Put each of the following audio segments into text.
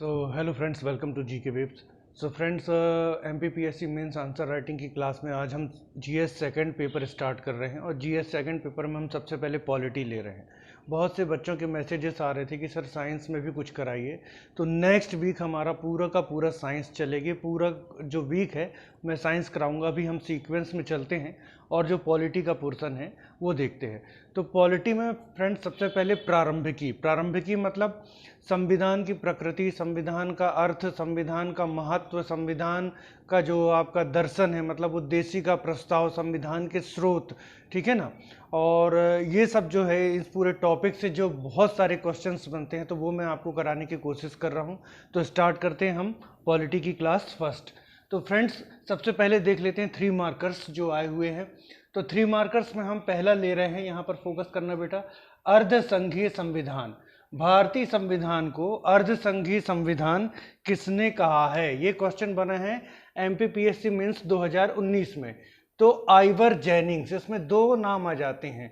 Hello friends, welcome to GK Webs. Friends, MPPSC mains answer writing की class में आज हम जीएस सेकंड पेपर स्टार्ट कर रहे हैं और जीएस सेकंड पेपर में हम सबसे पहले पॉलिटी ले रहे हैं। बहुत से बच्चों के मैसेजेस आ रहे थे कि सर साइंस में भी कुछ कराइए, तो नेक्स्ट वीक हमारा पूरा का पूरा साइंस चलेगी। पूरा जो वीक है मैं साइंस कराऊंगा। अभी हम सीक्वेंस में चलते हैं और जो पॉलिटी का पोर्शन है वो देखते हैं। तो पॉलिटी में फ्रेंड्स सबसे पहले प्रारंभिकी मतलब संविधान की प्रकृति, संविधान का अर्थ, संविधान का महत्व, संविधान का जो आपका दर्शन है मतलब उद्देश्य का प्रस्ताव, संविधान के स्रोत, ठीक है ना। और ये सब जो है इस पूरे टॉपिक से जो बहुत सारे क्वेश्चंस बनते हैं तो वो मैं आपको कराने की कोशिश कर रहा हूँ। तो स्टार्ट करते हैं हम पॉलिटी की क्लास फर्स्ट। तो फ्रेंड्स सबसे पहले देख लेते हैं 3 मार्कर्स जो आए हुए हैं। तो 3 मार्कर्स में हम पहला ले रहे हैं, यहाँ पर फोकस करना बेटा, अर्धसंघीय संविधान। भारतीय संविधान को अर्धसंघीय संविधान किसने कहा है? ये क्वेश्चन बना है एमपीपीएससी मेंस 2019 में। तो आइवर जेनिंग्स, इसमें 2 नाम आ जाते हैं,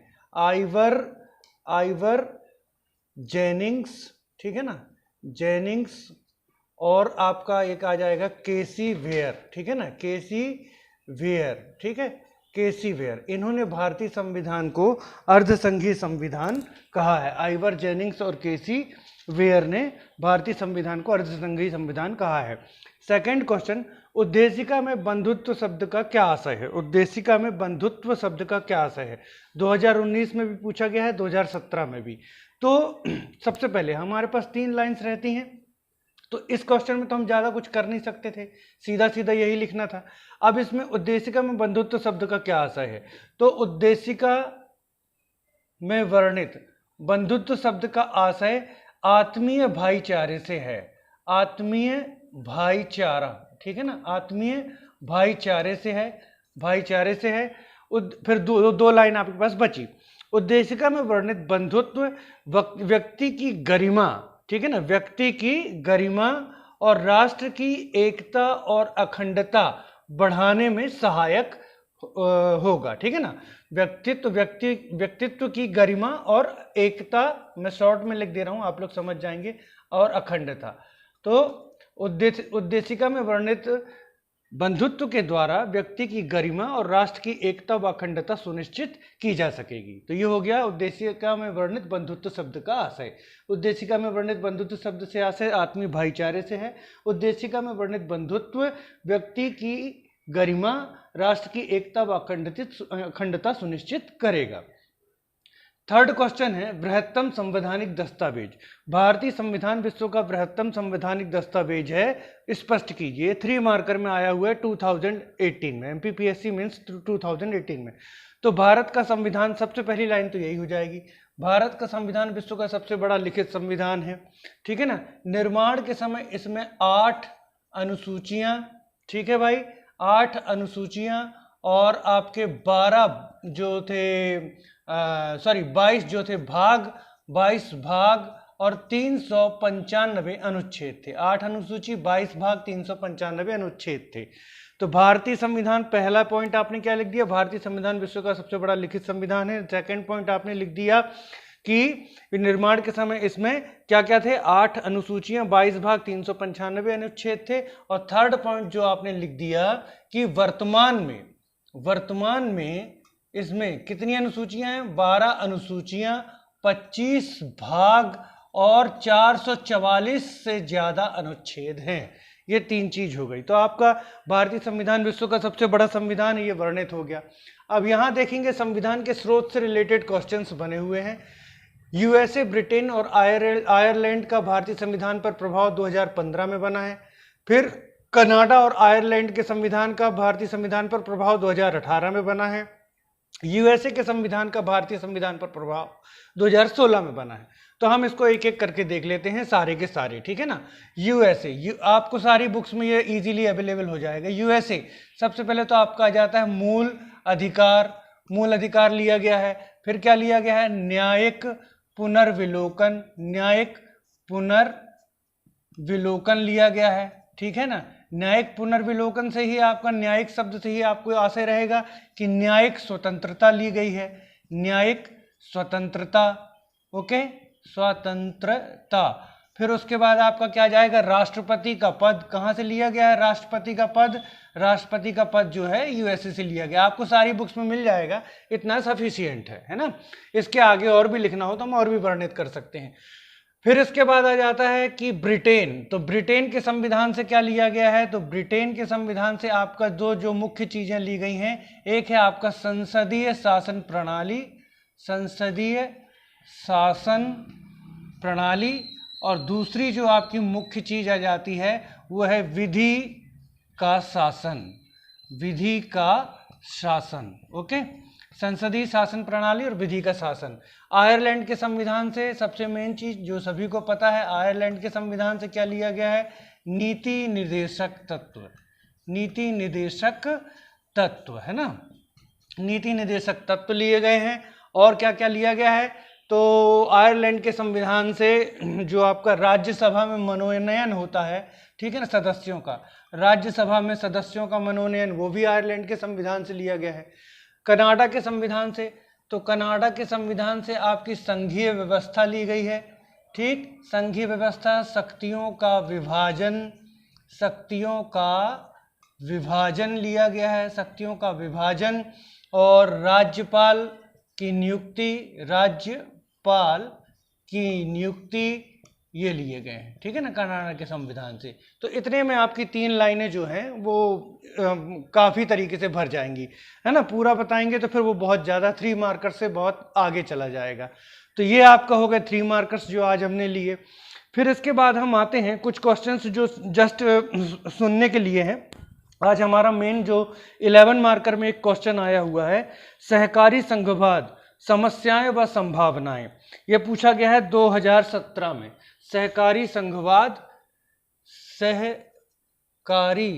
आइवर जेनिंग्स, ठीक है ना, जेनिंग्स, और आपका एक आ जाएगा केसी वेयर, ठीक है ना, केसी वेयर, ठीक है, केसी वेयर। इन्होंने भारतीय संविधान को अर्धसंघीय संविधान कहा है। आइवर जेनिंग्स और केसी वेयर ने भारतीय संविधान को अर्धसंघीय संविधान कहा है। सेकंड क्वेश्चन, उद्देशिका में बंधुत्व शब्द का क्या आशय है? उद्देशिका में बंधुत्व शब्द का क्या आशय है? 2019 में भी पूछा गया है, 2017 में भी। तो सबसे पहले हमारे पास 3 लाइंस रहती हैं, तो इस क्वेश्चन में तो हम ज्यादा कुछ कर नहीं सकते थे, सीधा सीधा यही लिखना था। अब इसमें उद्देशिका में बंधुत्व शब्द का क्या आशय है? तो उद्देशिका में वर्णित बंधुत्व शब्द का आशय आत्मीय भाईचारे से है। आत्मीय भाईचारा, ठीक है ना, आत्मीय भाईचारे से है, भाईचारे से है। फिर दो लाइन आपके पास बची। उद्देशिका में वर्णित बंधुत्व व्यक्ति की गरिमा, ठीक है ना, व्यक्ति की गरिमा और राष्ट्र की एकता और अखंडता बढ़ाने में सहायक होगा, ठीक है ना। व्यक्तित्व की गरिमा और एकता, मैं शॉर्ट में लिख दे रहा हूं, आप लोग समझ जाएंगे, और अखंडता। तो उद्देशिका में वर्णित बंधुत्व के द्वारा व्यक्ति की गरिमा और राष्ट्र की एकता व अखंडता सुनिश्चित की जा सकेगी। तो ये हो गया उद्देशिका में वर्णित बंधुत्व शब्द का आशय। उद्देशिका में वर्णित बंधुत्व शब्द से आशय आत्मीय भाईचारे से है। उद्देशिका में वर्णित बंधुत्व व्यक्ति की गरिमा, राष्ट्र की एकता व अखंडता सुनिश्चित करेगा। थर्ड क्वेश्चन है, बृहत्तम संवैधानिक दस्तावेज। भारतीय संविधान विश्व का बृहत्तम संवैधानिक दस्तावेज है, स्पष्ट कीजिए। 3 मार्कर में आया हुआ है 2018 में, एमपीपीएससी मींस 2018 में। तो भारत का संविधान, सबसे पहली लाइन तो यही हो जाएगी, भारत का संविधान विश्व का सबसे बड़ा लिखित संविधान है, ठीक है ना। निर्माण के समय इसमें 8 अनुसूचियां, ठीक है भाई, 8 अनुसूचियां और आपके 22 जो थे भाग, 22 भाग और 395 अनुच्छेद थे। 8 अनुसूची, 22 भाग, 395 अनुच्छेद थे। तो भारतीय संविधान, पहला पॉइंट आपने क्या लिख दिया, भारतीय संविधान विश्व का सबसे बड़ा लिखित संविधान है। सेकंड पॉइंट आपने लिख दिया कि निर्माण के समय इसमें क्या क्या थे, 8 अनुसूचियां, 22 भाग, 395 अनुच्छेद थे। और थर्ड पॉइंट जो आपने लिख दिया कि वर्तमान में इसमें कितनी अनुसूचियां हैं, 12 अनुसूचियां, 25 भाग और 444 से ज्यादा अनुच्छेद हैं। ये 3 चीज हो गई। तो आपका भारतीय संविधान विश्व का सबसे बड़ा संविधान है, ये वर्णित हो गया। अब यहां देखेंगे संविधान के स्रोत से रिलेटेड क्वेश्चंस बने हुए हैं। यूएसए, ब्रिटेन और आयरलैंड का भारतीय संविधान पर प्रभाव 2015 में बना है। फिर कनाडा और आयरलैंड के संविधान का भारतीय संविधान पर प्रभाव 2018 में बना है। यूएसए के संविधान का भारतीय संविधान पर प्रभाव 2016 में बना है। तो हम इसको एक एक करके देख लेते हैं, सारे के सारे, ठीक है ना। यूएसए, आपको सारी बुक्स में ये इजीली अवेलेबल हो जाएगा। यूएसए सबसे पहले तो आपका आ जाता है मूल अधिकार लिया गया है। फिर क्या लिया गया है, न्यायिक पुनर्विलोकन लिया गया है, ठीक है ना। न्यायिक पुनर्विलोकन से ही आपका, न्यायिक शब्द से ही आपको आशय रहेगा कि न्यायिक स्वतंत्रता ली गई है, न्यायिक स्वतंत्रता, ओके, स्वतंत्रता। फिर उसके बाद आपका क्या जाएगा, राष्ट्रपति का पद कहाँ से लिया गया है, राष्ट्रपति का पद, राष्ट्रपति का पद जो है यूएसए से लिया गया। आपको सारी बुक्स में मिल जाएगा, इतना सफिशियंट है ना। इसके आगे और भी लिखना हो तो हम और भी वर्णित कर सकते हैं। फिर इसके बाद आ जाता है कि ब्रिटेन, तो ब्रिटेन के संविधान से क्या लिया गया है, तो ब्रिटेन के संविधान से आपका जो मुख्य चीजें ली गई हैं, एक है आपका संसदीय शासन प्रणाली, संसदीय शासन प्रणाली, और दूसरी जो आपकी मुख्य चीज आ जाती है वो है विधि का शासन, विधि का शासन। ओके, संसदीय शासन प्रणाली और विधि का शासन। आयरलैंड के संविधान से सबसे मेन चीज जो सभी को पता है, आयरलैंड के संविधान से क्या लिया गया है, नीति निर्देशक तत्व, नीति निर्देशक तत्व है ना, नीति निर्देशक तत्व लिए गए हैं। और क्या क्या लिया गया है, तो आयरलैंड के संविधान से जो आपका राज्यसभा में मनोनयन होता है, ठीक है ना, सदस्यों का, राज्यसभा में सदस्यों का मनोनयन, वो भी आयरलैंड के संविधान से लिया गया है। कनाडा के संविधान से, तो कनाडा के संविधान से आपकी संघीय व्यवस्था ली गई है, ठीक, संघीय व्यवस्था, शक्तियों का विभाजन, शक्तियों का विभाजन लिया गया है, शक्तियों का विभाजन, और राज्यपाल की नियुक्ति, राज्यपाल की नियुक्ति, ये लिए गए हैं, ठीक है ना, कनाडा के संविधान से। तो इतने में आपकी 3 लाइनें जो हैं वो काफ़ी तरीके से भर जाएंगी, है ना। पूरा बताएंगे तो फिर वो बहुत ज़्यादा 3 मार्कर्स से बहुत आगे चला जाएगा। तो ये आपका हो गया 3 मार्कर्स जो आज हमने लिए। फिर इसके बाद हम आते हैं कुछ क्वेश्चंस जो जस्ट सुनने के लिए हैं। आज हमारा मेन जो 11 मार्कर में एक क्वेश्चन आया हुआ है, सहकारी संघवाद समस्याएं व संभावनाएं, ये पूछा गया है 2017 में। सहकारी संघवाद, सहकारी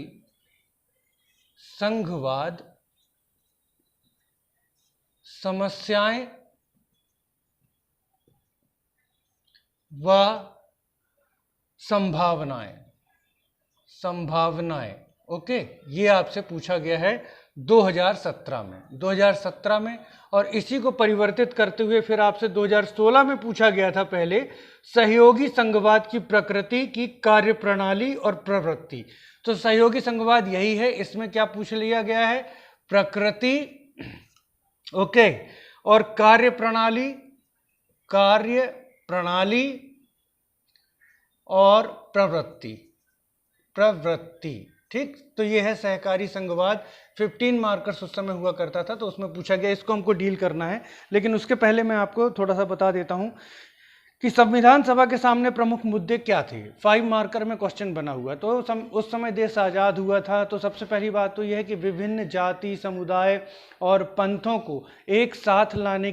संघवाद समस्याएं व संभावनाएं, संभावनाएं, ओके, ये आपसे पूछा गया है 2017 में, 2017 में। और इसी को परिवर्तित करते हुए फिर आपसे 2016 में पूछा गया था पहले, सहयोगी संघवाद की प्रकृति की कार्यप्रणाली और प्रवृत्ति। तो सहयोगी संघवाद यही है, इसमें क्या पूछ लिया गया है, प्रकृति, ओके, और कार्यप्रणाली, कार्यप्रणाली और प्रवृत्ति, प्रवृत्ति, ठीक। तो ये है सहकारी संघवाद। 15 मार्कर्स उस समय हुआ करता था, तो उसमें पूछा गया, इसको हमको डील करना है। लेकिन उसके पहले मैं आपको थोड़ा सा बता देता हूं कि संविधान सभा के सामने प्रमुख मुद्दे क्या थे। 5 मार्कर में क्वेश्चन बना हुआ। तो उस समय देश आज़ाद हुआ था, तो सबसे पहली बात तो यह है कि विभिन्न जाति, समुदाय और पंथों को एक साथ लाने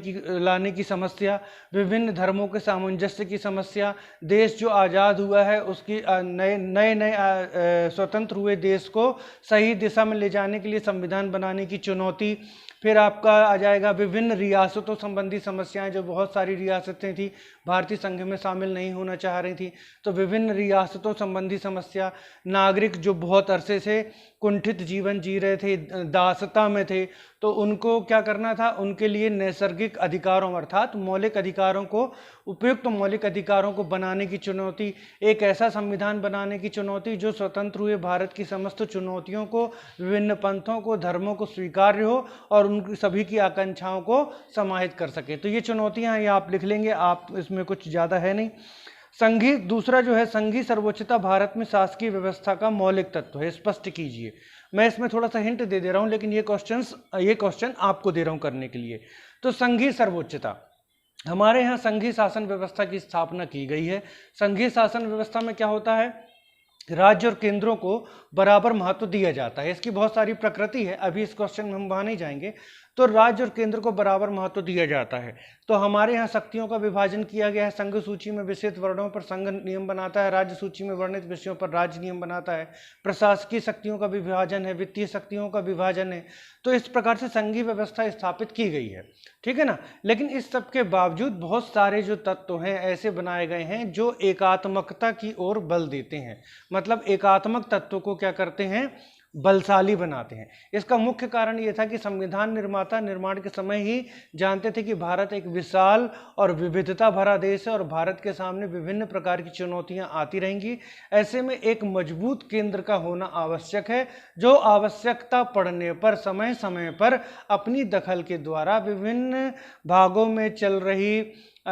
की समस्या, विभिन्न धर्मों के सामंजस्य की समस्या, देश जो आज़ाद हुआ है उसकी नए स्वतंत्र हुए देश को सही दिशा में ले जाने के लिए संविधान बनाने की चुनौती। फिर आपका आ जाएगा विभिन्न रियासतों संबंधी समस्याएं, जो बहुत सारी रियासतें थी भारतीय संघ में शामिल नहीं होना चाह रही थी, तो विभिन्न रियासतों संबंधी समस्या, नागरिक जो बहुत अरसे से कुंठित जीवन जी रहे थे, दासता में थे, तो उनको क्या करना था, उनके लिए नैसर्गिक अधिकारों अर्थात मौलिक अधिकारों को, उपयुक्त मौलिक अधिकारों को बनाने की चुनौती, एक ऐसा संविधान बनाने की चुनौती जो स्वतंत्र हुए भारत की समस्त चुनौतियों को, विभिन्न पंथों को, धर्मों को स्वीकार्य हो और उनकी सभी की आकांक्षाओं को समाहित कर सके। तो ये चुनौतियां ये आप लिख लेंगे, आप इसमें कुछ ज़्यादा है नहीं। संघी, दूसरा जो है संघी सर्वोच्चता भारत में शासकीय व्यवस्था का मौलिक तत्व है, स्पष्ट कीजिए। मैं इसमें थोड़ा सा हिंट दे रहा हूं, लेकिन ये क्वेश्चन आपको दे रहा हूं करने के लिए। तो संघी सर्वोच्चता, हमारे यहाँ संघीय शासन व्यवस्था की स्थापना की गई है। संघीय शासन व्यवस्था में क्या होता है, राज्य और केंद्रों को बराबर महत्व दिया जाता है। इसकी बहुत सारी प्रकृति है, अभी इस क्वेश्चन में हम वहां नहीं जाएंगे। तो राज्य और केंद्र को बराबर महत्व दिया जाता है। तो हमारे यहाँ शक्तियों का विभाजन किया गया है। संघ सूची में विषित वर्णों पर संघ नियम बनाता है, राज्य सूची में वर्णित विषयों पर राज्य नियम बनाता है। प्रशासकीय शक्तियों का विभाजन है, वित्तीय शक्तियों का विभाजन है। तो इस प्रकार से संघीय व्यवस्था स्थापित की गई है, ठीक है ना। लेकिन इस सब के बावजूद बहुत सारे जो तत्व हैं ऐसे बनाए गए हैं जो एकात्मकता की ओर बल देते हैं। मतलब एकात्मक तत्व को क्या करते हैं, बलशाली बनाते हैं। इसका मुख्य कारण ये था कि संविधान निर्माता निर्माण के समय ही जानते थे कि भारत एक विशाल और विविधता भरा देश है और भारत के सामने विभिन्न प्रकार की चुनौतियां आती रहेंगी। ऐसे में एक मजबूत केंद्र का होना आवश्यक है, जो आवश्यकता पड़ने पर समय समय पर अपनी दखल के द्वारा विभिन्न भागों में चल रही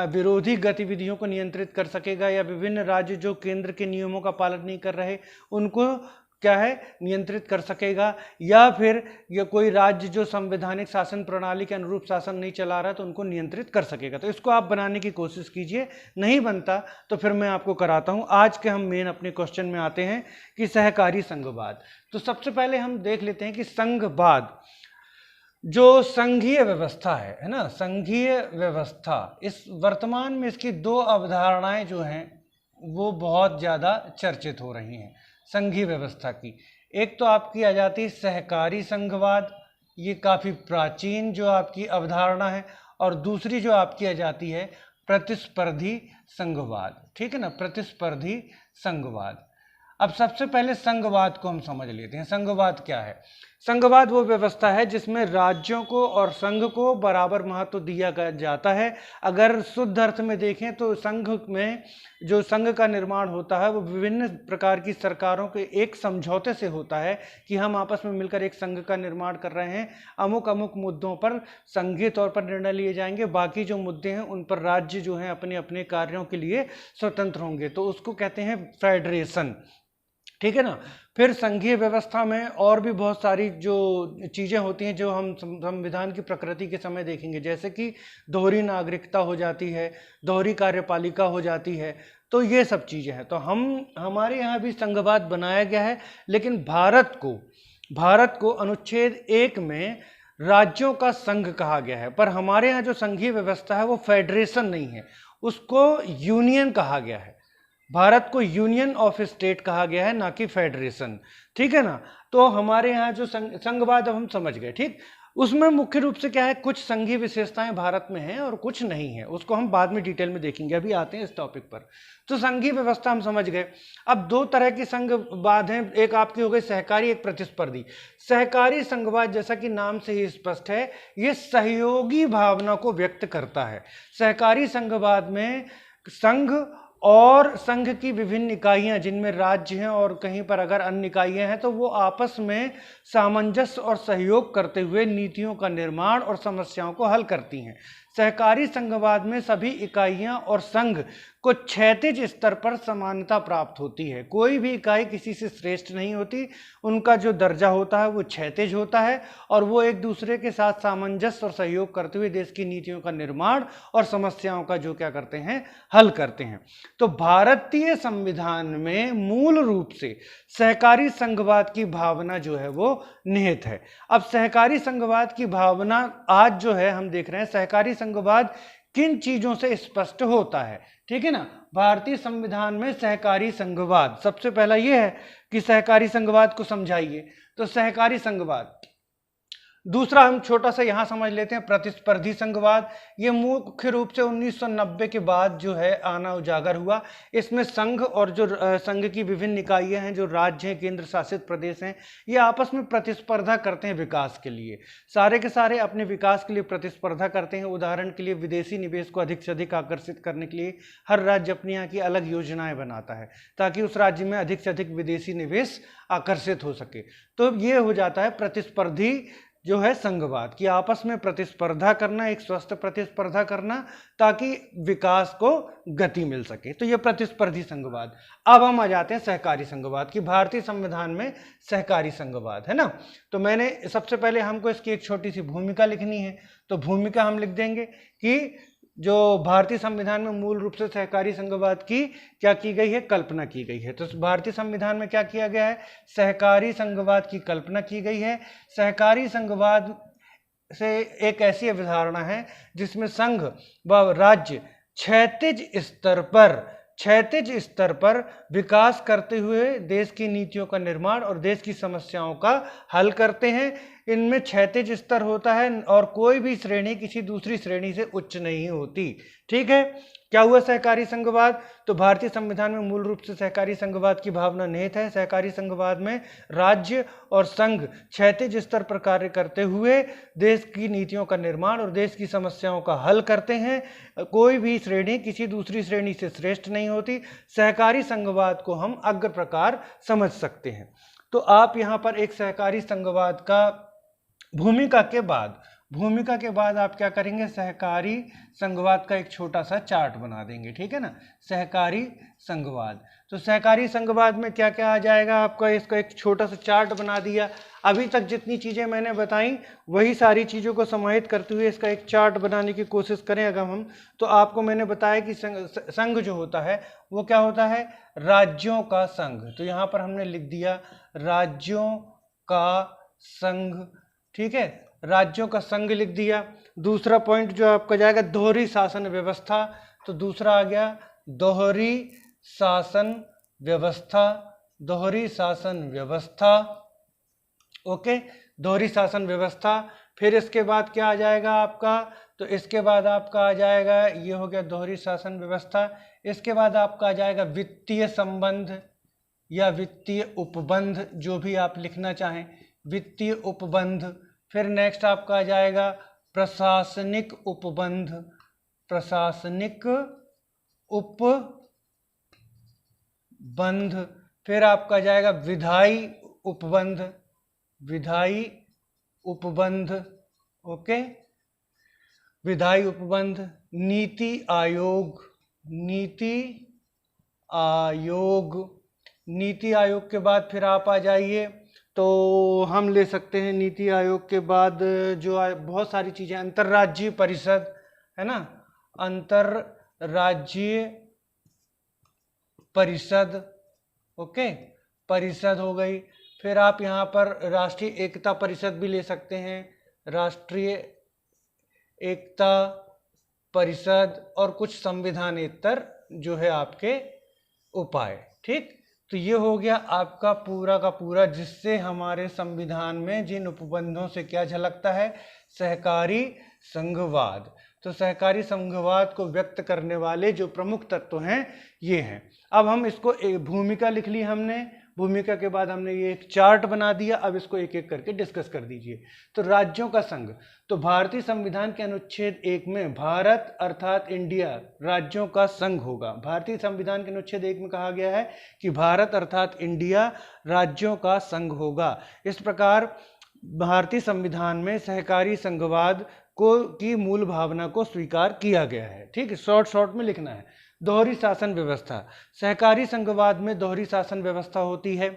विरोधी गतिविधियों को नियंत्रित कर सकेगा, या विभिन्न राज्य जो केंद्र के नियमों का पालन नहीं कर रहे उनको क्या है नियंत्रित कर सकेगा, या फिर ये कोई राज्य जो संवैधानिक शासन प्रणाली के अनुरूप शासन नहीं चला रहा तो उनको नियंत्रित कर सकेगा। तो इसको आप बनाने की कोशिश कीजिए, नहीं बनता तो फिर मैं आपको कराता हूं। आज के हम मेन अपने क्वेश्चन में आते हैं कि सहकारी संघवाद। तो सबसे पहले हम देख लेते हैं कि संघवाद जो संघीय व्यवस्था है ना, संघीय व्यवस्था, इस वर्तमान में इसकी दो अवधारणाएं जो हैं वो बहुत ज़्यादा चर्चित हो रही हैं संघीय व्यवस्था की। एक तो आपकी आ जाती है सहकारी संघवाद, ये काफ़ी प्राचीन जो आपकी अवधारणा है, और दूसरी जो आपकी आ जाती है प्रतिस्पर्धी संघवाद। ठीक है ना, प्रतिस्पर्धी संघवाद। अब सबसे पहले संघवाद को हम समझ लेते हैं। संघवाद क्या है? संघवाद वो व्यवस्था है जिसमें राज्यों को और संघ को बराबर महत्व दिया जाता है। अगर शुद्ध अर्थ में देखें तो संघ में जो संघ का निर्माण होता है वो विभिन्न प्रकार की सरकारों के एक समझौते से होता है कि हम आपस में मिलकर एक संघ का निर्माण कर रहे हैं। अमुक अमुक मुद्दों पर संघीय तौर पर निर्णय लिए जाएंगे, बाकी जो मुद्दे हैं उन पर राज्य जो हैं अपने अपने कार्यों के लिए स्वतंत्र होंगे, तो उसको कहते हैं फेडरेशन। ठीक है ना। फिर संघीय व्यवस्था में और भी बहुत सारी जो चीज़ें होती हैं जो हम संविधान की प्रकृति के समय देखेंगे, जैसे कि दोहरी नागरिकता हो जाती है, दोहरी कार्यपालिका हो जाती है, तो ये सब चीज़ें हैं। तो हमारे यहाँ भी संघवाद बनाया गया है, लेकिन भारत को अनुच्छेद 1 में राज्यों का संघ कहा गया है, पर हमारे यहाँ जो संघीय व्यवस्था है वो फेडरेशन नहीं है, उसको यूनियन कहा गया है। भारत को यूनियन ऑफ स्टेट कहा गया है, ना कि फेडरेशन। ठीक है ना। तो हमारे यहाँ जो संघवाद हम समझ गए, ठीक। उसमें मुख्य रूप से क्या है, कुछ संघीय विशेषताएं भारत में हैं और कुछ नहीं है, उसको हम बाद में डिटेल में देखेंगे, अभी आते हैं इस टॉपिक पर। तो संघीय व्यवस्था हम समझ गए। अब दो तरह की संघवाद हैं, एक आपकी हो गई सहकारी, एक प्रतिस्पर्धी। सहकारी संघवाद जैसा कि नाम से ही स्पष्ट है, ये सहयोगी भावना को व्यक्त करता है। सहकारी संघवाद में संघ और संघ की विभिन्न इकाइयां जिनमें राज्य हैं और कहीं पर अगर अन्य इकाइयां हैं, तो वो आपस में सामंजस्य और सहयोग करते हुए नीतियों का निर्माण और समस्याओं को हल करती हैं। सहकारी संघवाद में सभी इकाइयां और संघ को क्षैतिज स्तर पर समानता प्राप्त होती है। कोई भी इकाई किसी से श्रेष्ठ नहीं होती, उनका जो दर्जा होता है वो क्षैतिज होता है और वो एक दूसरे के साथ सामंजस्य और सहयोग करते हुए देश की नीतियों का निर्माण और समस्याओं का जो क्या करते हैं, हल करते हैं। तो भारतीय संविधान में मूल रूप से सहकारी संघवाद की भावना जो है वो निहित है। अब सहकारी संघवाद की भावना आज जो है हम देख रहे हैं, सहकारी संघवाद किन चीजों से स्पष्ट होता है। ठीक है ना। भारतीय संविधान में सहकारी संघवाद, सबसे पहला यह है कि सहकारी संघवाद को समझाइए, तो सहकारी संघवाद। दूसरा हम छोटा सा यहां समझ लेते हैं प्रतिस्पर्धी संघवाद। ये मुख्य रूप से 1990 के बाद जो है आना उजागर हुआ। इसमें संघ और जो संघ की विभिन्न इकाइयां हैं, जो राज्य हैं, केंद्र शासित प्रदेश हैं, ये आपस में प्रतिस्पर्धा करते हैं विकास के लिए। सारे के सारे अपने विकास के लिए प्रतिस्पर्धा करते हैं। उदाहरण के लिए विदेशी निवेश को अधिक से अधिक आकर्षित करने के लिए हर राज्य अपने यहाँ की अलग योजनाएं बनाता है ताकि उस राज्य में अधिक से अधिक विदेशी निवेश आकर्षित हो सके। तो ये हो जाता है प्रतिस्पर्धी जो है संघवाद, कि आपस में प्रतिस्पर्धा करना, एक स्वस्थ प्रतिस्पर्धा करना ताकि विकास को गति मिल सके। तो ये प्रतिस्पर्धी संघवाद। अब हम आ जाते हैं सहकारी संघवाद की। भारतीय संविधान में सहकारी संघवाद है ना। तो मैंने सबसे पहले हमको इसकी एक छोटी सी भूमिका लिखनी है, तो भूमिका हम लिख देंगे कि जो भारतीय संविधान में मूल रूप से सहकारी संघवाद की क्या की गई है, कल्पना की गई है। तो भारतीय संविधान में क्या किया गया है, सहकारी संघवाद की कल्पना की गई है। सहकारी संघवाद से एक ऐसी अवधारणा है जिसमें संघ व राज्य क्षैतिज स्तर पर विकास करते हुए देश की नीतियों का निर्माण और देश की समस्याओं का हल करते हैं। इनमें क्षैतिज स्तर होता है और कोई भी श्रेणी किसी दूसरी श्रेणी से उच्च नहीं होती। ठीक है। क्या हुआ सहकारी संघवाद? तो भारतीय संविधान में मूल रूप से सहकारी संघवाद की भावना निहित है। सहकारी संघवाद में राज्य और संघ क्षैतिज स्तर पर कार्य करते हुए देश की नीतियों का निर्माण और देश की समस्याओं का हल करते हैं। कोई भी श्रेणी किसी दूसरी श्रेणी से श्रेष्ठ नहीं होती। सहकारी संघवाद को हम अग्र प्रकार समझ सकते हैं। तो आप यहाँ पर एक सहकारी संघवाद का भूमिका के बाद आप क्या करेंगे, सहकारी संघवाद का एक छोटा सा चार्ट बना देंगे, ठीक है ना। सहकारी संघवाद, तो सहकारी संघवाद में क्या क्या आ जाएगा आपका, इसका एक छोटा सा चार्ट बना दिया। अभी तक जितनी चीजें मैंने बताई वही सारी चीजों को समाहित करते हुए इसका एक चार्ट बनाने की कोशिश करें अगर हम, तो आपको मैंने बताया कि संघ जो होता है वो क्या होता है, राज्यों का संघ। तो यहाँ पर हमने लिख दिया राज्यों का संघ, ठीक है, राज्यों का संघ लिख दिया। दूसरा पॉइंट जो आपका जाएगा दोहरी शासन व्यवस्था, तो दूसरा आ गया दोहरी शासन व्यवस्था, दोहरी शासन व्यवस्था, ओके, दोहरी शासन व्यवस्था। फिर इसके बाद क्या आ जाएगा आपका, तो इसके बाद आपका आ जाएगा, ये हो गया दोहरी शासन व्यवस्था। इसके बाद आपका आ जाएगा वित्तीय संबंध या वित्तीय उपबंध, जो भी आप लिखना चाहें, वित्तीय उपबंध। फिर नेक्स्ट आपका आ जाएगा प्रशासनिक उपबंध, प्रशासनिक उपबंध। फिर आपका जाएगा विधायी उपबंध, विधायी उपबंध, ओके, विधायी उपबंध। नीति आयोग, नीति आयोग, नीति आयोग के बाद फिर आप आ जाइए, तो हम ले सकते हैं नीति आयोग के बाद जो बहुत सारी चीजें, अंतर्राज्यीय परिषद है ना, अंतर्राज्यीय परिषद, ओके, परिषद हो गई। फिर आप यहाँ पर राष्ट्रीय एकता परिषद भी ले सकते हैं, राष्ट्रीय एकता परिषद, और कुछ संविधानेतर जो है आपके उपाय, ठीक। तो ये हो गया आपका पूरा का पूरा, जिससे हमारे संविधान में जिन उपबंधों से क्या झलकता है, सहकारी संघवाद। तो सहकारी संघवाद को व्यक्त करने वाले जो प्रमुख तत्व हैं ये हैं। अब हम इसको एक भूमिका लिख ली हमने, भूमिका के बाद हमने ये एक चार्ट बना दिया। अब इसको एक एक करके डिस्कस कर दीजिए। तो राज्यों का संघ, तो भारतीय संविधान के अनुच्छेद 1 में भारत अर्थात इंडिया राज्यों का संघ होगा। भारतीय संविधान के अनुच्छेद 1 में कहा गया है कि भारत अर्थात इंडिया राज्यों का संघ होगा। इस प्रकार भारतीय संविधान में सहकारी संघवाद को की मूल भावना को स्वीकार किया गया है, ठीक है। शॉर्ट में लिखना है। दोहरी शासन व्यवस्था, सहकारी संघवाद में दोहरी शासन व्यवस्था होती है,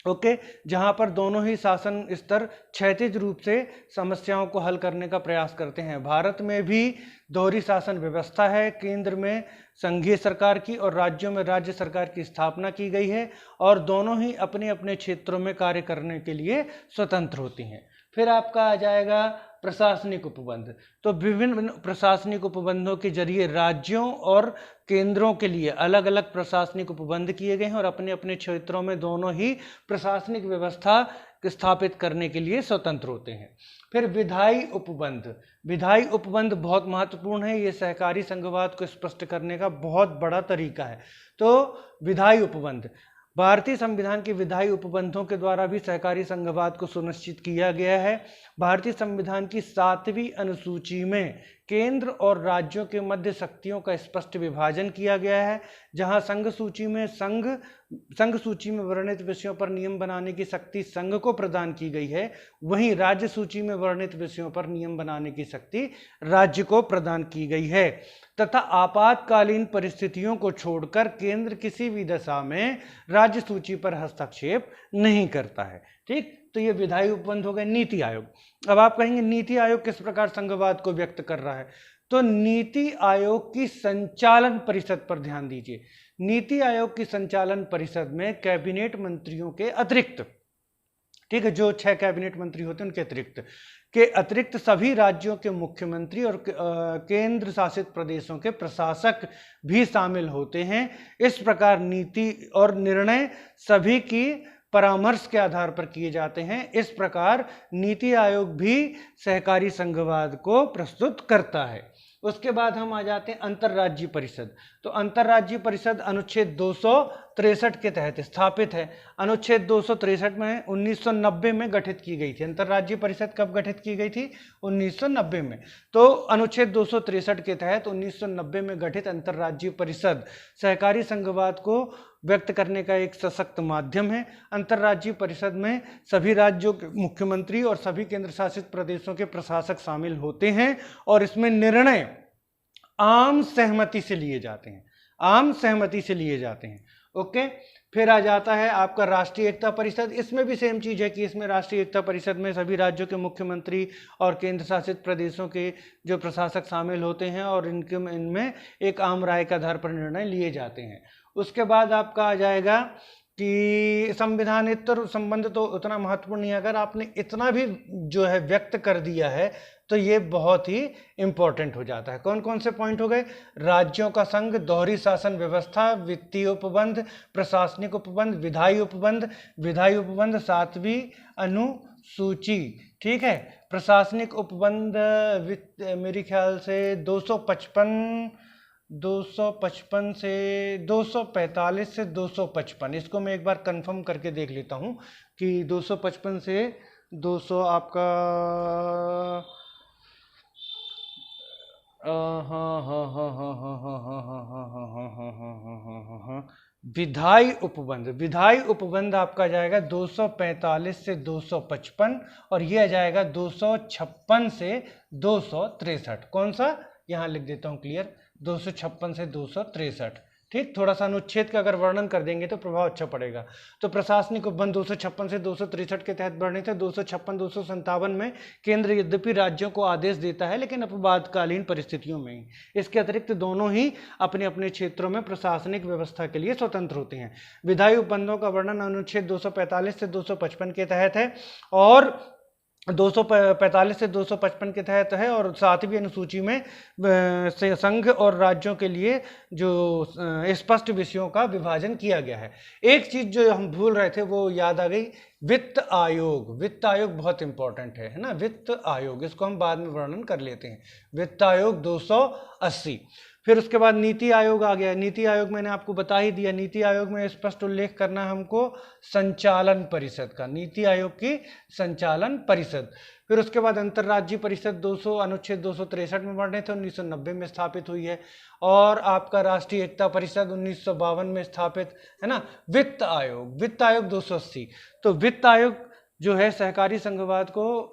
ओके, जहां पर दोनों ही शासन स्तर क्षैतिज रूप से समस्याओं को हल करने का प्रयास करते हैं। भारत में भी दोहरी शासन व्यवस्था है, केंद्र में संघीय सरकार की और राज्यों में राज्य सरकार की स्थापना की गई है, और दोनों ही अपने अपने क्षेत्रों में कार्य करने के लिए स्वतंत्र होती हैं। फिर आपका आ जाएगा प्रशासनिक उपबंध, तो विभिन्न प्रशासनिक उपबंधों के जरिए राज्यों और केंद्रों के लिए अलग अलग प्रशासनिक उपबंध किए गए हैं, और अपने अपने क्षेत्रों में दोनों ही प्रशासनिक व्यवस्था स्थापित करने के लिए स्वतंत्र होते हैं। फिर विधायी उपबंध, विधायी उपबंध बहुत महत्वपूर्ण है, ये सहकारी संघवाद को स्पष्ट करने का बहुत बड़ा तरीका है। तो विधायी उपबंध, भारतीय संविधान के विधायी उपबंधों के द्वारा भी सहकारी संघवाद को सुनिश्चित किया गया है। भारतीय संविधान की 7वीं अनुसूची में केंद्र और राज्यों के मध्य शक्तियों का स्पष्ट विभाजन किया गया है, जहां संघ सूची में वर्णित विषयों पर नियम बनाने की शक्ति संघ को प्रदान की गई है, वहीं राज्य सूची में वर्णित विषयों पर नियम बनाने की शक्ति राज्य को प्रदान की गई है, तथा आपातकालीन परिस्थितियों को छोड़कर केंद्र किसी भी दशा में राज्य सूची पर हस्तक्षेप नहीं करता है, ठीक। तो ये विधायी उपबंध हो गए। नीति आयोग, अब आप कहेंगे नीति आयोग किस प्रकार संघवाद को व्यक्त कर रहा है, तो नीति आयोग की संचालन परिषद पर ध्यान दीजिए। नीति आयोग की संचालन परिषद में कैबिनेट मंत्रियों के अतिरिक्त, ठीक है, जो 6 कैबिनेट मंत्री होते हैं उनके अतिरिक्त सभी राज्यों के मुख्यमंत्री और केंद्र शासित प्रदेशों के प्रशासक भी शामिल होते हैं। इस प्रकार नीति और निर्णय सभी की परामर्श के आधार पर किए जाते हैं। इस प्रकार नीति आयोग भी सहकारी संघवाद को प्रस्तुत करता है। उसके बाद हम आ जाते हैं अंतर्राज्यीय परिषद। तो अंतर्राज्यीय परिषद अनुच्छेद 263 के तहत स्थापित है। अनुच्छेद 263 में 1990 में गठित की गई थी। अंतर्राज्यीय परिषद कब गठित की गई थी? 1990 में। तो अनुच्छेद 263 के तहत 1990 में गठित अंतर्राज्यीय परिषद सहकारी संघवाद को व्यक्त करने का एक सशक्त माध्यम है। अंतर्राज्यीय परिषद में सभी राज्यों के मुख्यमंत्री और सभी केंद्र शासित प्रदेशों के प्रशासक शामिल होते हैं और इसमें निर्णय आम सहमति से लिए जाते हैं। आम सहमति से लिए जाते हैं। ओके, फिर आ जाता है आपका राष्ट्रीय एकता परिषद। इसमें भी सेम चीज है कि इसमें राष्ट्रीय एकता परिषद में सभी राज्यों के मुख्यमंत्री और केंद्र शासित प्रदेशों के जो प्रशासक शामिल होते हैं और इनमें एक आम राय के आधार पर निर्णय लिए जाते हैं। उसके बाद आपका आ जाएगा कि संविधानेतर संबंध तो उतना महत्वपूर्ण नहीं है। अगर आपने इतना भी जो है व्यक्त कर दिया है तो ये बहुत ही इंपॉर्टेंट हो जाता है। कौन कौन से पॉइंट हो गए? राज्यों का संघ, दोहरी शासन व्यवस्था, वित्तीय उपबंध, प्रशासनिक उपबंध, विधायी उपबंध, विधायी उपबंध 7वीं अनुसूची, ठीक है। प्रशासनिक उपबंध मेरे ख्याल से 255 से 245 से 255, इसको मैं एक बार कंफर्म करके देख लेता हूं कि 255 से 200 आपका विधायी उपबंध, विधायी उपबंध आपका जाएगा 245 से 255 और ये आ जाएगा 256 से 263। कौन सा? यहाँ लिख देता हूँ क्लियर, 256 से 263, ठीक। थोड़ा सा अनुच्छेद का अगर वर्णन कर देंगे तो प्रभाव अच्छा पड़ेगा। तो प्रशासनिक उपबंध 256 से 263 के तहत वर्णित है। 256-257 में केंद्र यद्यपि राज्यों को आदेश देता है लेकिन आपातकालीन परिस्थितियों में ही। इसके अतिरिक्त दोनों ही अपने अपने क्षेत्रों में प्रशासनिक व्यवस्था के लिए स्वतंत्र होते हैं। विधायी उपबंधों का वर्णन अनुच्छेद 245 से 255 के तहत है और 245 से 255 के तहत है और 7वीं अनुसूची में संघ और राज्यों के लिए जो स्पष्ट विषयों का विभाजन किया गया है। एक चीज जो हम भूल रहे थे वो याद आ गई, वित्त आयोग। वित्त आयोग बहुत इंपॉर्टेंट है ना। वित्त आयोग, इसको हम बाद में वर्णन कर लेते हैं। वित्त आयोग 280। फिर उसके बाद नीति आयोग आ गया। नीति आयोग मैंने आपको बता ही दिया। नीति आयोग में स्पष्ट उल्लेख करना हमको संचालन परिषद का, नीति आयोग की संचालन परिषद। फिर उसके बाद अंतर्राज्यीय परिषद 200 अनुच्छेद 263 में वर्णित है, 1990 में स्थापित हुई है। और आपका राष्ट्रीय एकता परिषद 1952 में स्थापित है ना। वित्त आयोग, वित्त आयोग 280। तो वित्त आयोग जो है सहकारी संघवाद को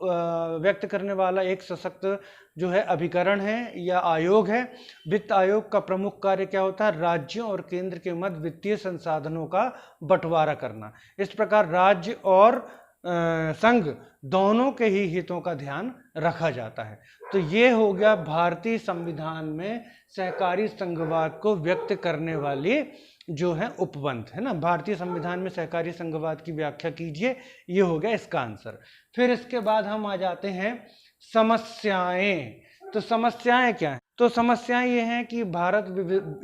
व्यक्त करने वाला एक सशक्त जो है अभिकरण है या आयोग है। वित्त आयोग का प्रमुख कार्य क्या होता है? राज्यों और केंद्र के मध्य वित्तीय संसाधनों का बंटवारा करना। इस प्रकार राज्य और संघ दोनों के ही हितों का ध्यान रखा जाता है। तो ये हो गया भारतीय संविधान में सहकारी संघवाद को व्यक्त करने वाली जो है उपबंध, है ना। भारतीय संविधान में सहकारी संघवाद की व्याख्या कीजिए, ये हो गया इसका आंसर। फिर इसके बाद हम आ जाते हैं समस्याएं। तो समस्याएं क्या है? तो समस्याएं ये हैं कि भारत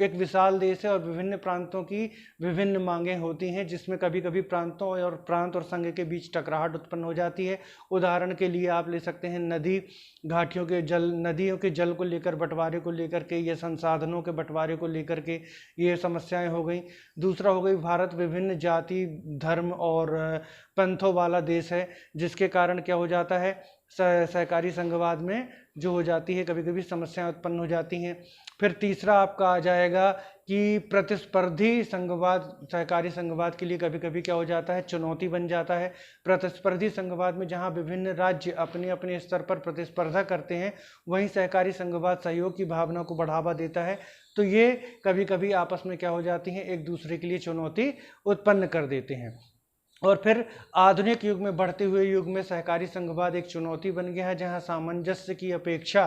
एक विशाल देश है और विभिन्न प्रांतों की विभिन्न मांगें होती हैं, जिसमें कभी कभी प्रांत और संघ के बीच टकराहट उत्पन्न हो जाती है। उदाहरण के लिए आप ले सकते हैं नदी घाटियों के जल, नदियों के जल को लेकर बंटवारे को लेकर के, ये संसाधनों के बंटवारे को लेकर के ये समस्याएं हो गई। दूसरा हो गई भारत विभिन्न जाति, धर्म और पंथों वाला देश है, जिसके कारण क्या हो जाता है, सहकारी संघवाद में जो हो जाती है कभी कभी समस्याएं उत्पन्न हो जाती हैं। फिर तीसरा आपका आ जाएगा कि प्रतिस्पर्धी संघवाद सहकारी संघवाद के लिए कभी कभी क्या हो जाता है, चुनौती बन जाता है। प्रतिस्पर्धी संघवाद में जहां विभिन्न राज्य अपने अपने स्तर पर प्रतिस्पर्धा करते हैं, वहीं सहकारी संघवाद सहयोग की भावना को बढ़ावा देता है। तो ये कभी कभी आपस में क्या हो जाती हैं, एक दूसरे के लिए चुनौती उत्पन्न कर देते हैं। और फिर आधुनिक युग में, बढ़ते हुए युग में सहकारी संघवाद एक चुनौती बन गया है, जहां सामंजस्य की अपेक्षा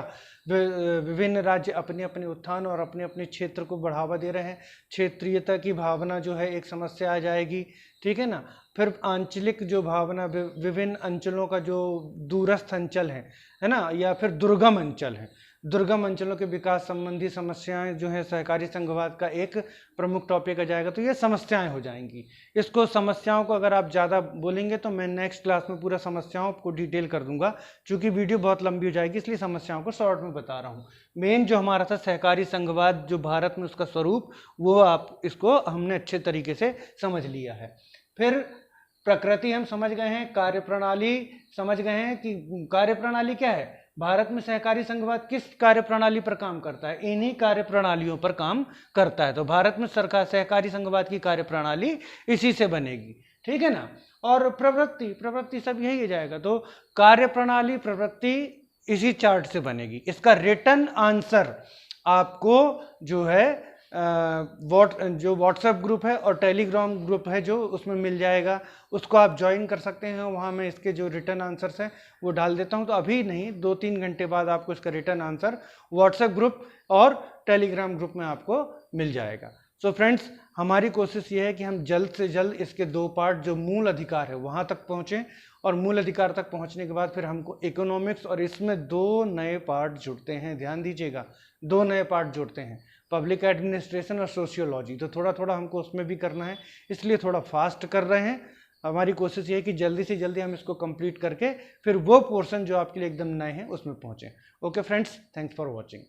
विभिन्न राज्य अपने अपने उत्थान और अपने अपने क्षेत्र को बढ़ावा दे रहे हैं। क्षेत्रीयता की भावना जो है एक समस्या आ जाएगी, ठीक है ना। फिर आंचलिक जो भावना, विभिन्न अंचलों का जो दूरस्थ अंचल है ना, या फिर दुर्गम अंचल है, दुर्गम अंचलों के विकास संबंधी समस्याएं जो है सहकारी संघवाद का एक प्रमुख टॉपिक आ जाएगा। तो ये समस्याएं हो जाएंगी। इसको समस्याओं को अगर आप ज़्यादा बोलेंगे तो मैं नेक्स्ट क्लास में पूरा समस्याओं को डिटेल कर दूंगा, क्योंकि वीडियो बहुत लंबी हो जाएगी, इसलिए समस्याओं को शॉर्ट में बता रहा हूँ। मेन जो हमारा था सहकारी संघवाद जो भारत में उसका स्वरूप, वो आप इसको हमने अच्छे तरीके से समझ लिया है। फिर प्रकृति हम समझ गए हैं, कार्यप्रणाली समझ गए हैं कि कार्यप्रणाली क्या है, भारत में सहकारी संघवाद किस कार्यप्रणाली पर काम करता है, इन्हीं कार्यप्रणालियों पर काम करता है। तो भारत में सरकार सहकारी संघवाद की कार्यप्रणाली इसी से बनेगी, ठीक है ना। और प्रवृत्ति सब यही जाएगा। तो कार्यप्रणाली प्रवृत्ति इसी चार्ट से बनेगी। इसका रिटन आंसर आपको जो है जो व्हाट्सएप ग्रुप है और टेलीग्राम ग्रुप है जो उसमें मिल जाएगा, उसको आप ज्वाइन कर सकते हैं। वहाँ मैं इसके जो रिटर्न आंसर्स हैं वो डाल देता हूँ। तो अभी नहीं, 2-3 घंटे बाद आपको इसका रिटर्न आंसर व्हाट्सएप ग्रुप और टेलीग्राम ग्रुप में आपको मिल जाएगा। सो फ्रेंड्स, हमारी कोशिश ये है कि हम जल्द से जल्द इसके 2 पार्ट जो मूल अधिकार है वहाँ तक पहुँचें, और मूल अधिकार तक पहुँचने के बाद फिर हमको इकोनॉमिक्स, और इसमें 2 नए पार्ट जुड़ते हैं, ध्यान दीजिएगा, 2 नए पार्ट जुड़ते हैं, पब्लिक एडमिनिस्ट्रेशन और सोशियोलॉजी। तो थोड़ा थोड़ा हमको उसमें भी करना है, इसलिए थोड़ा फास्ट कर रहे हैं। हमारी कोशिश ये है कि जल्दी से जल्दी हम इसको कंप्लीट करके फिर वो पोर्शन जो आपके लिए एकदम नए हैं उसमें पहुँचें। Okay friends, thanks for watching.